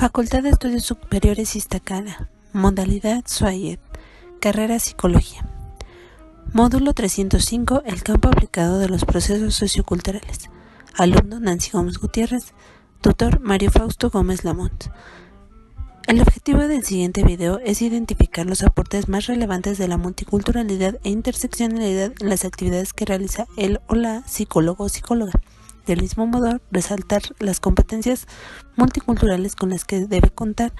Facultad de Estudios Superiores Iztacala, modalidad SUAYED, carrera Psicología. Módulo 305, el campo aplicado de los procesos socioculturales. Alumno Nancy Gómez Gutiérrez, tutor Mario Fausto Gómez Lamont. El objetivo del siguiente video es identificar los aportes más relevantes de la multiculturalidad e interseccionalidad en las actividades que realiza el o la psicólogo o psicóloga. Del mismo modo, resaltar las competencias multiculturales con las que debe contar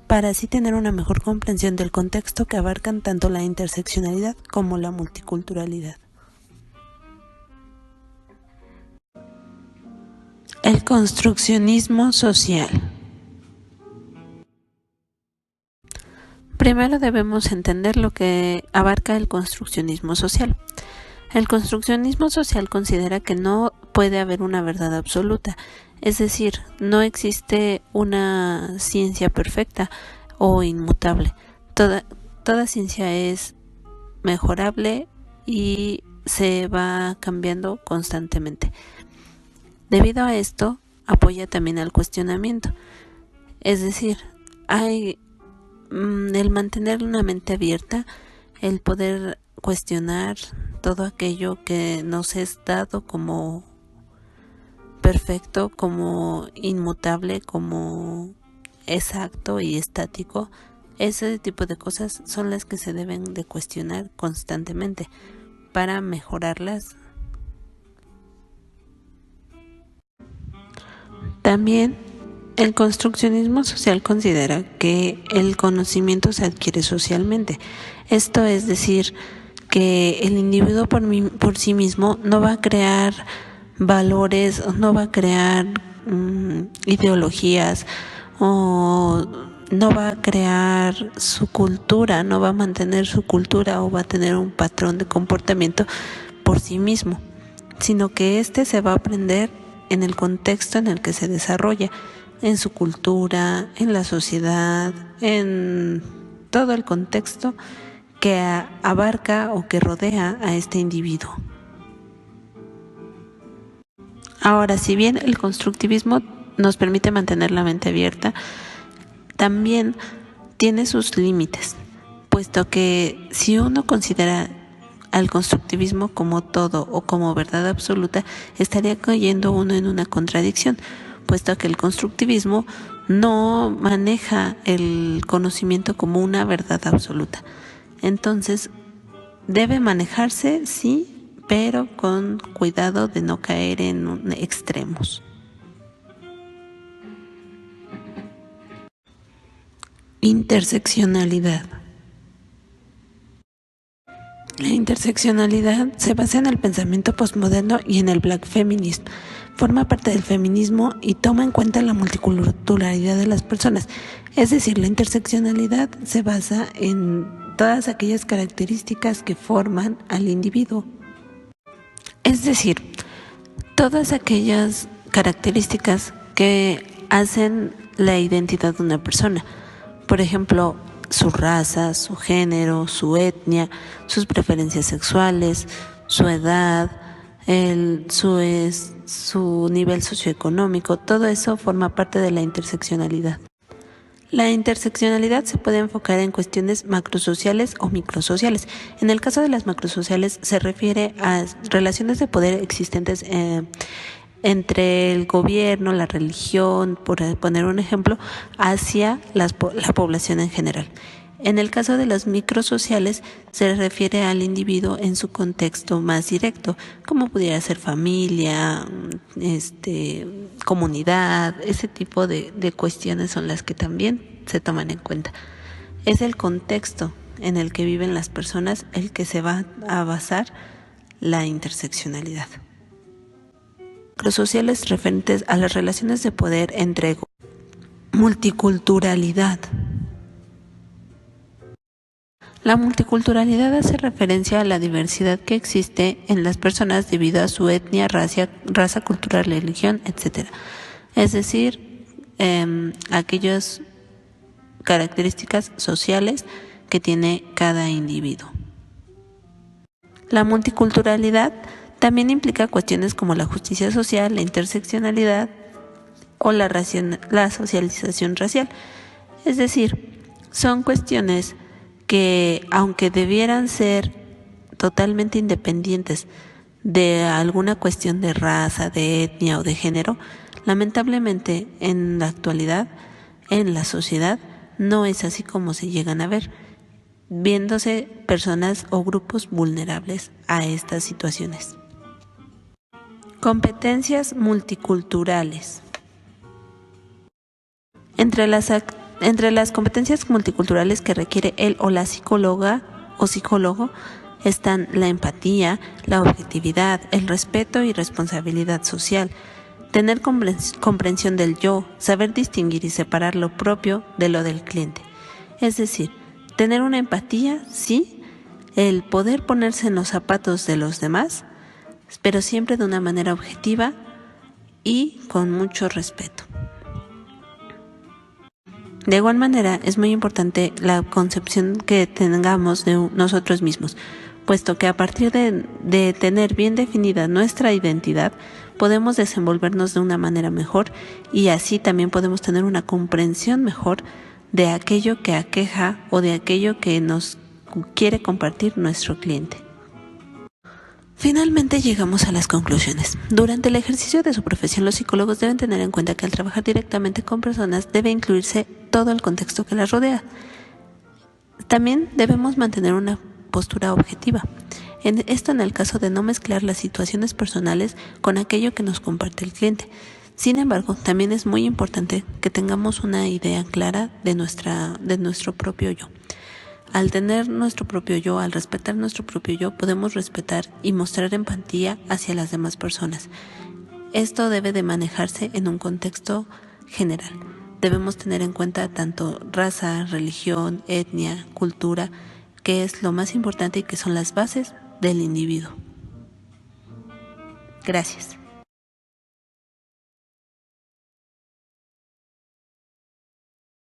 para así tener una mejor comprensión del contexto que abarcan tanto la interseccionalidad como la multiculturalidad. El construccionismo social. Primero debemos entender lo que abarca el construccionismo social. El construccionismo social considera que no puede haber una verdad absoluta, es decir, no existe una ciencia perfecta o inmutable. Toda ciencia es mejorable y se va cambiando constantemente. Debido a esto, apoya también al cuestionamiento, es decir, hay el mantener una mente abierta, el poder cuestionar todo aquello que nos es dado como perfecto, como inmutable, como exacto y estático. Ese tipo de cosas son las que se deben de cuestionar constantemente para mejorarlas. También el construccionismo social considera que el conocimiento se adquiere socialmente. Esto es decir, que el individuo por sí mismo no va a crear valores, no va a crear ideologías o no va a crear su cultura, no va a mantener su cultura o va a tener un patrón de comportamiento por sí mismo, sino que se va a aprender en el contexto en el que se desarrolla, en su cultura, en la sociedad, en todo el contexto que abarca o que rodea a este individuo. Ahora, si bien el constructivismo nos permite mantener la mente abierta, también tiene sus límites, puesto que si uno considera al constructivismo como todo o como verdad absoluta, estaría cayendo uno en una contradicción, puesto que el constructivismo no maneja el conocimiento como una verdad absoluta. Entonces, debe manejarse, sí, pero con cuidado de no caer en extremos. Interseccionalidad. La interseccionalidad se basa en el pensamiento postmoderno y en el Black Feminism. Forma parte del feminismo y toma en cuenta la multiculturalidad de las personas. Es decir, la interseccionalidad se basa en todas aquellas características que forman al individuo. Es decir, todas aquellas características que hacen la identidad de una persona. Por ejemplo, su raza, su género, su etnia, sus preferencias sexuales, su edad, su nivel socioeconómico, todo eso forma parte de la interseccionalidad. La interseccionalidad se puede enfocar en cuestiones macrosociales o microsociales. En el caso de las macrosociales se refiere a relaciones de poder existentes entre el gobierno, la religión, por poner un ejemplo, hacia la población en general. En el caso de las microsociales se refiere al individuo en su contexto más directo, como pudiera ser familia, comunidad, ese tipo de cuestiones son las que también se toman en cuenta. Es el contexto en el que viven las personas el que se va a basar la interseccionalidad. Microsociales referentes a las relaciones de poder entre multiculturalidad. La multiculturalidad hace referencia a la diversidad que existe en las personas debido a su etnia, raza cultural, religión, etc. Es decir, aquellas características sociales que tiene cada individuo. La multiculturalidad también implica cuestiones como la justicia social, la interseccionalidad o la socialización racial. Es decir, son cuestiones que, aunque debieran ser totalmente independientes de alguna cuestión de raza, de etnia o de género, lamentablemente en la actualidad, en la sociedad, no es así como se llegan a ver, viéndose personas o grupos vulnerables a estas situaciones. Competencias multiculturales. Entre las competencias multiculturales que requiere el o la psicóloga o psicólogo están la empatía, la objetividad, el respeto y responsabilidad social, tener comprensión del yo, saber distinguir y separar lo propio de lo del cliente. Es decir, tener una empatía, sí, el poder ponerse en los zapatos de los demás, pero siempre de una manera objetiva y con mucho respeto. De igual manera, es muy importante la concepción que tengamos de nosotros mismos, puesto que a partir de tener bien definida nuestra identidad, podemos desenvolvernos de una manera mejor y así también podemos tener una comprensión mejor de aquello que aqueja o de aquello que nos quiere compartir nuestro cliente. Finalmente llegamos a las conclusiones. Durante el ejercicio de su profesión, los psicólogos deben tener en cuenta que al trabajar directamente con personas debe incluirse todo el contexto que las rodea. También debemos mantener una postura objetiva. Esto en el caso de no mezclar las situaciones personales con aquello que nos comparte el cliente. Sin embargo, también es muy importante que tengamos una idea clara de nuestro propio yo. Al tener nuestro propio yo, al respetar nuestro propio yo, podemos respetar y mostrar empatía hacia las demás personas. Esto debe de manejarse en un contexto general. Debemos tener en cuenta tanto raza, religión, etnia, cultura, que es lo más importante y que son las bases del individuo. Gracias.